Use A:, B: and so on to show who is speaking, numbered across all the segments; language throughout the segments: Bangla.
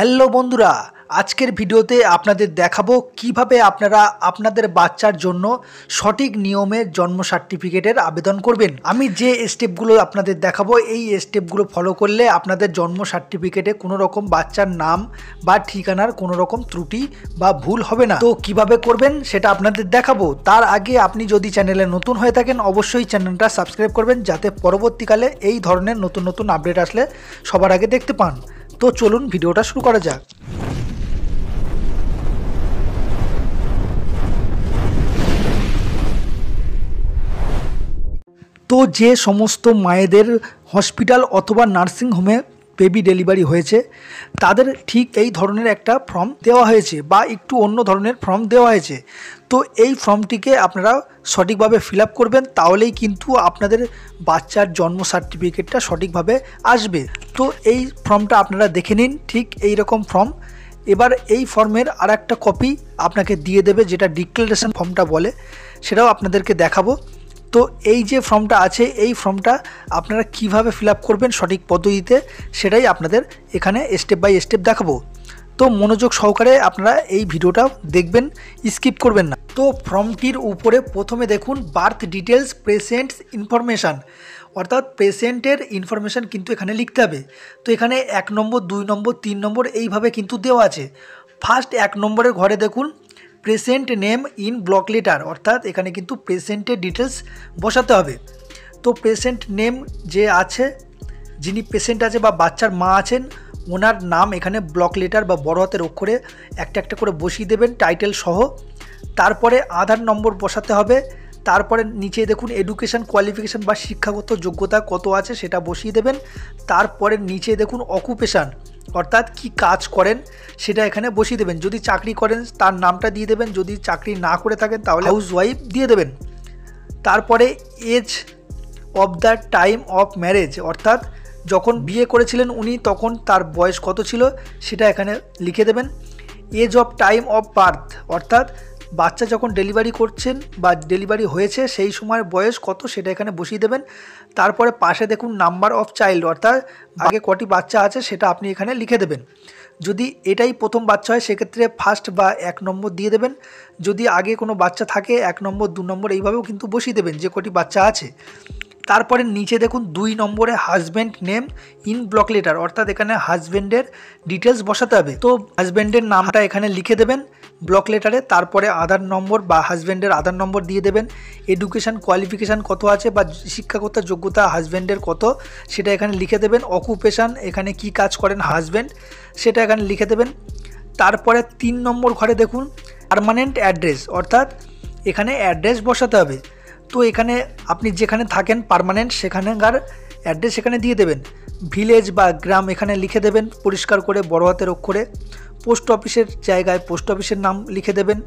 A: হ্যালো বন্ধুরা, আজকের ভিডিওতে আপনাদের দেখাবো কিভাবে আপনারা আপনাদের বাচ্চার জন্য সঠিক নিয়মে জন্ম সার্টিফিকেটের আবেদন করবেন। আমি যে স্টেপগুলো আপনাদের দেখাবো এই স্টেপগুলো ফলো করলে আপনাদের জন্ম সার্টিফিকেটে কোনো রকম বাচ্চার নাম বা ঠিকানার কোনো রকম ত্রুটি বা ভুল হবে না। তো কিভাবে করবেন সেটা আপনাদের দেখাবো। তার আগে আপনি যদি চ্যানেলে নতুন হয়ে থাকেন অবশ্যই চ্যানেলটা সাবস্ক্রাইব করবেন, যাতে পরবর্তীকালে এই ধরনের নতুন নতুন আপডেট আসলে সবার আগে দেখতে পান। তো চলুন ভিডিওটা শুরু করা যাক। তো যে সমস্ত মায়েদের হসপিটাল অথবা নার্সিং হোমে বেবি ডেলিভারি হয়েছে তাদের ঠিক এই ধরনের একটা ফর্ম দেওয়া হয়েছে বা একটু অন্য ধরনের ফর্ম দেওয়া হয়েছে। তো এই ফর্মটিকে আপনারা সঠিকভাবে ফিল আপ করবেন, তাহলেই কিন্তু আপনাদের বাচ্চার জন্ম সার্টিফিকেটটা সঠিকভাবে আসবে। তো এই ফর্মটা আপনারা দেখে নিন, ঠিক এই রকম ফর্ম। এবার এই ফর্মের আর একটা কপি আপনাকে দিয়ে দেবে, যেটা ডিক্লারেশন ফর্মটা বলে, সেটাও আপনাদেরকে দেখাবো। তো এই যে ফর্মটা আছে এই ফর্মটা আপনারা কিভাবে ফিল আপ করবেন সঠিক পদ্ধতিতে সেটাই আপনাদের এখানে স্টেপ বাই স্টেপ দেখাবো। তো মনোযোগ সহকারে আপনারা এই ভিডিওটা দেখবেন, স্কিপ করবেন না। তো ফর্মটির উপরে প্রথমে দেখুন বার্থ ডিটেলস পেশেন্টস ইনফরমেশান, অর্থাৎ পেশেন্টের ইনফরমেশান কিন্তু এখানে লিখতে হবে। তো এখানে 1 নম্বর 2 নম্বর 3 নম্বর এইভাবে কিন্তু দেওয়া আছে। ফার্স্ট 1 নম্বরের ঘরে দেখুন patient name in block letter, অর্থাৎ এখানে কিন্তু পেশেন্টের ডিটেলস বসাতে হবে। তো পেশেন্ট নেম যে আছে, যিনি পেশেন্ট আছে বা বাচ্চার মা আছেন ওনার নাম এখানে ব্লক লেটার বা বড় হাতের অক্ষরে একটা একটা করে বসিয়ে দেবেন টাইটেল সহ। তারপরে আধার নম্বর বসাতে হবে। তারপরে নিচে দেখুন এডুকেশান কোয়ালিফিকেশান বা শিক্ষাগত যোগ্যতা কত আছে সেটা বসিয়ে দেবেন। তারপরে নিচে দেখুন অকুপেশান, অর্থাৎ কি কাজ করেন সেটা এখানে বসিয়ে দেবেন। যদি চাকরি করেন তার নামটা দিয়ে দেবেন, যদি চাকরি না করে থাকেন তাহলে হাউস ওয়াইফ দিয়ে দেবেন। তারপরে age of the time of marriage, অর্থাৎ যখন বিয়ে করেছিলেন উনি তখন তার বয়স কত ছিল সেটা এখানে লিখে দেবেন। Age of time of birth, অর্থাৎ বাচ্চা যখন ডেলিভারি করছেন বা ডেলিভারি হয়েছে সেই সময়ের বয়স কত সেটা এখানে বসিয়ে দেবেন। তারপরে পাশে দেখুন নাম্বার অফ চাইল্ড, অর্থাৎ আগে কটি বাচ্চা আছে সেটা আপনি এখানে লিখে দেবেন। যদি এটাই প্রথম বাচ্চা হয় সেক্ষেত্রে ফার্স্ট বা 1 নম্বর দিয়ে দেবেন। যদি আগে কোনো বাচ্চা থাকে 1 নম্বর 2 নম্বর এইভাবেও কিন্তু বসিয়ে দেবেন যে কটি বাচ্চা আছে। তারপরে নিচে দেখুন 2 নম্বরে husband name in block letter, অর্থাৎ এখানে হাজব্যান্ডের ডিটেলস বসাতে হবে। তো হাজব্যান্ডের নামটা এখানে লিখে দেবেন ব্লক লেটারে। তারপরে আধার নম্বর বা হাজব্যান্ডের আধার নম্বর দিয়ে দেবেন। এডুকেশান কোয়ালিফিকেশান কত আছে বা শিক্ষাগত যোগ্যতা হাজব্যান্ডের কত সেটা এখানে লিখে দেবেন। অকুপেশান এখানে কি কাজ করেন হাজব্যান্ড সেটা এখানে লিখে দেবেন। তারপরে 3 নম্বর ঘরে দেখুন পার্মানেন্ট অ্যাড্রেস, অর্থাৎ এখানে অ্যাড্রেস বসাতে হবে। তো এখানে আপনি যেখানে থাকেন পার্মানেন্ট সেখানকার অ্যাড্রেস এখানে দিয়ে দেবেন। ভিলেজ বা গ্রাম এখানে লিখে দেবেন পরিষ্কার করে বড় হাতের অক্ষরে। পোস্ট অফিসের জায়গায় পোস্ট অফিসের নাম লিখে দেবেন।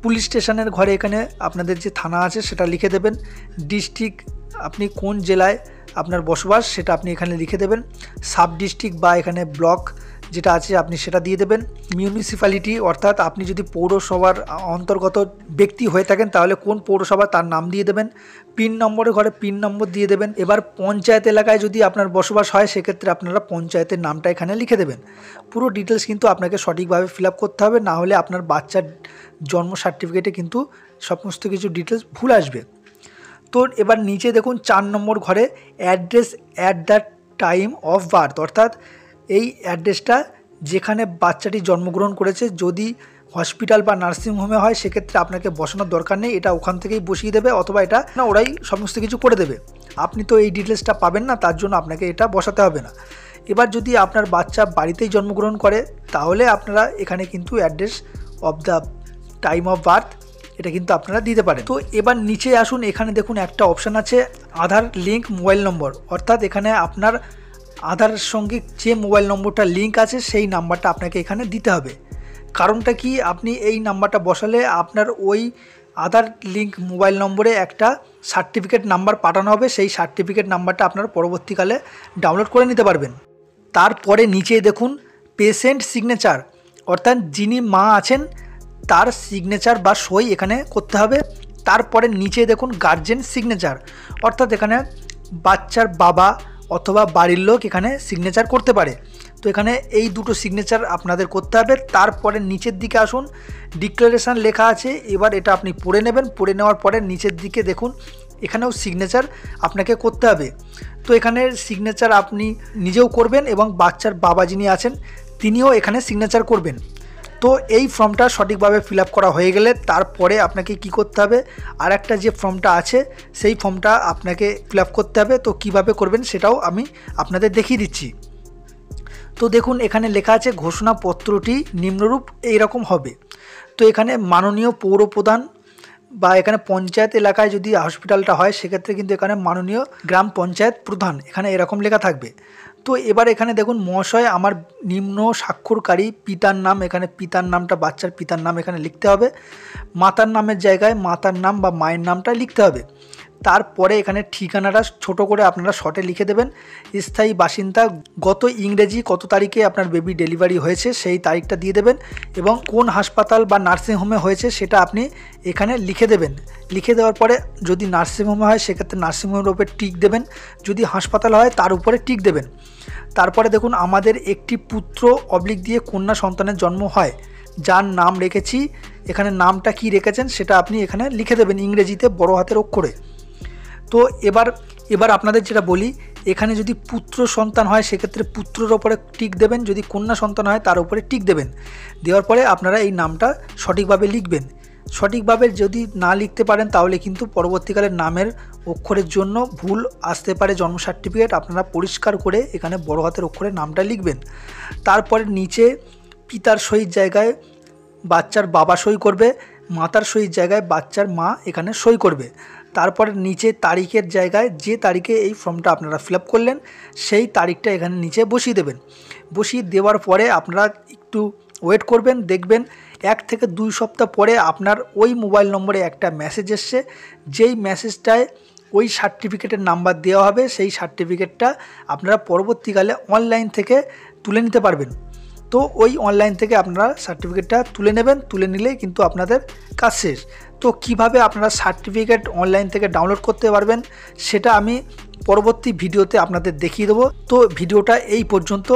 A: পুলিশ স্টেশনের ঘরে এখানে আপনাদের যে থানা আছে সেটা লিখে দেবেন। ডিস্ট্রিক্ট আপনি কোন জেলায় আপনার বসবাস সেটা আপনি এখানে লিখে দেবেন। সাব ডিস্ট্রিক্ট বা এখানে ব্লক যেটা আছে আপনি সেটা দিয়ে দেবেন। মিউনিসিপ্যালিটি, অর্থাৎ আপনি যদি পৌরসভার অন্তর্গত ব্যক্তি হয়ে থাকেন তাহলে কোন পৌরসভা তার নাম দিয়ে দেবেন। পিন নম্বরের ঘরে পিন নম্বর দিয়ে দেবেন। এবার পঞ্চায়েত এলাকায় যদি আপনার বসবাস হয় সেক্ষেত্রে আপনারা পঞ্চায়েতের নামটা এখানে লিখে দেবেন। পুরো ডিটেলস কিন্তু আপনাকে সঠিকভাবে ফিল আপ করতে হবে, না হলে আপনার বাচ্চার জন্ম সার্টিফিকেটে কিন্তু সমস্ত কিছু ডিটেলস ভুল আসবে। তো এবার নিচে দেখুন 4 নম্বর ঘরে address at the time of birth, অর্থাৎ এই অ্যাড্রেসটা যেখানে বাচ্চাটি জন্মগ্রহণ করেছে, যদি হসপিটাল বা নার্সিংহোমে হয় সেক্ষেত্রে আপনাকে বসানোর দরকার নেই, এটা ওখান থেকেই বসিয়ে দেবে, অথবা এটা না ওরাই সমস্ত কিছু করে দেবে। আপনি তো এই ডিটেলসটা পাবেন না, তার জন্য আপনাকে এটা বসাতে হবে না। এবার যদি আপনার বাচ্চা বাড়িতেই জন্মগ্রহণ করে তাহলে আপনারা এখানে কিন্তু address of the time of birth এটা কিন্তু আপনারা দিতে পারেন। তো এবার নিচে আসুন, এখানে দেখুন একটা অপশান আছে আধার লিঙ্ক মোবাইল নম্বর, অর্থাৎ এখানে আপনার আধারের সঙ্গে যে মোবাইল নম্বরটা লিঙ্ক আছে সেই নাম্বারটা আপনাকে এখানে দিতে হবে। কারণটা কি, আপনি এই নাম্বারটা বসালে আপনার ওই আধার লিঙ্ক মোবাইল নম্বরে একটা সার্টিফিকেট নাম্বার পাঠানো হবে, সেই সার্টিফিকেট নাম্বারটা আপনারা পরবর্তীকালে ডাউনলোড করে নিতে পারবেন। তারপরে নিচে দেখুন পেশেন্ট সিগনেচার, অর্থাৎ যিনি মা আছেন তার সিগনেচার বা সই এখানে করতে হবে। তারপরে নিচে দেখুন গার্জেন সিগনেচার, অর্থাৎ এখানে বাচ্চার বাবা অথবা বাড়ির লোক এখানে সিগনেচার করতে পারে। তো এখানে এই দুটো সিগনেচার আপনাদের করতে হবে। তারপরে নিচের দিকে আসুন, ডিক্লারেশান লেখা আছে, এবার এটা আপনি পড়ে নেবেন। পড়ে নেওয়ার পরে নিচের দিকে দেখুন এখানেও সিগনেচার আপনাকে করতে হবে। তো এখানে সিগনেচার আপনি নিজেও করবেন এবং বাচ্চার বাবা যিনি আছেন তিনিও এখানে সিগনেচার করবেন। তো এই ফর্মটা সঠিকভাবে ফিল আপ করা হয়ে গেলে তারপরে আপনাকে কি করতে হবে, আর একটা যে ফর্মটা আছে সেই ফর্মটা আপনাকে ফিল আপ করতে হবে। তো কিভাবে করবেন সেটাও আমি আপনাদের দেখিয়ে দিচ্ছি। তো দেখুন এখানে লেখা আছে ঘোষণাপত্রটি নিম্নরূপ এইরকম হবে। তো এখানে মাননীয় পৌরপ্রধান বা এখানে পঞ্চায়েত এলাকায় যদি হসপিটালটা হয় সেক্ষেত্রে কিন্তু এখানে মাননীয় গ্রাম পঞ্চায়েত প্রধান এখানে এরকম লেখা থাকবে। তো এবার এখানে দেখুন মহাশয় আমার নিম্ন স্বাক্ষরকারী পিতার নাম, এখানে পিতার নামটা বাচ্চার পিতার নাম এখানে লিখতে হবে। মাতার নামের জায়গায় মাতার নাম বা মায়ের নামটা লিখতে হবে। তারপরে এখানে ঠিকানাটা ছোট করে আপনারা শর্টে লিখে দেবেন। স্থায়ী বাসিন্দা গত ইংরেজি কত তারিখে আপনার বেবি ডেলিভারি হয়েছে সেই তারিখটা দিয়ে দেবেন এবং কোন হাসপাতাল বা নার্সিংহোমে হয়েছে সেটা আপনি এখানে লিখে দেবেন। লিখে দেওয়ার পরে যদি নার্সিংহোমে হয় সেক্ষেত্রে নার্সিংহোমের উপরে টিক দেবেন, যদি হাসপাতাল হয় তার উপরে টিক দেবেন। তারপরে দেখুন আমাদের একটি পুত্র অবলিক দিয়ে কন্যা সন্তানের জন্ম হয়, যার নাম রেখেছি, এখানে নামটা কি রেখেছেন সেটা আপনি এখানে লিখে দেবেন ইংরেজিতে বড় হাতের অক্ষরে। তো এবার আপনাদের যেটা বলি, এখানে যদি পুত্র সন্তান হয় সেক্ষেত্রে পুত্রের ওপরে টিক দেবেন, যদি কন্যা সন্তান হয় তার উপরে টিক দেবেন। দেওয়ার পরে আপনারা এই নামটা সঠিকভাবে লিখবেন। সঠিকভাবে যদি না লিখতে পারেন তাহলে কিন্তু পরবর্তীকালে নামের অক্ষরের জন্য ভুল আসতে পারে। জন্ম সার্টিফিকেট আপনারা পরিষ্কার করে এখানে বড় হাতের অক্ষরে নামটা লিখবেন। তারপরে নিচে পিতার সহির জায়গায় বাচ্চার বাবা সই করবে, মাতার সহির জায়গায় বাচ্চার মা এখানে সই করবে। তারপরে নিচে তারিখের জায়গায় যে তারিখে এই ফর্মটা আপনারা ফিল আপ করলেন সেই তারিখটা এখানে নিচে বসিয়ে দেবেন। বসিয়ে দেওয়ার পরে আপনারা একটু ওয়েট করবেন, দেখবেন 1 থেকে 2 সপ্তাহ পরে আপনার ওই মোবাইল নম্বরে একটা মেসেজ এসছে, যেই মেসেজটায় ওই সার্টিফিকেটের নাম্বার দেওয়া হবে। সেই সার্টিফিকেটটা আপনারা পরবর্তীকালে অনলাইন থেকে তুলে নিতে পারবেন। তো ওই অনলাইন থেকে আপনারা সার্টিফিকেটটা তুলে নেবেন, তুলে নিলেই কিন্তু আপনাদের কাজ শেষ। তো কিভাবে আপনারা সার্টিফিকেট অনলাইন থেকে ডাউনলোড করতে পারবেন সেটা আমি পরবর্তী ভিডিওতে আপনাদের দেখিয়ে দেবো। তো ভিডিওটা এই পর্যন্ত।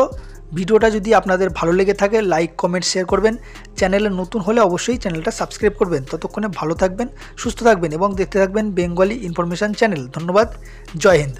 A: ভিডিওটা যদি আপনাদের ভালো লেগে থাকে লাইক কমেন্ট শেয়ার করবেন। চ্যানেলে নতুন হলে অবশ্যই চ্যানেলটা সাবস্ক্রাইব করবেন। ততক্ষণে ভালো থাকবেন, সুস্থ থাকবেন এবং দেখতে থাকবেন বেঙ্গলি ইনফরমেশান চ্যানেল। ধন্যবাদ, জয় হিন্দ।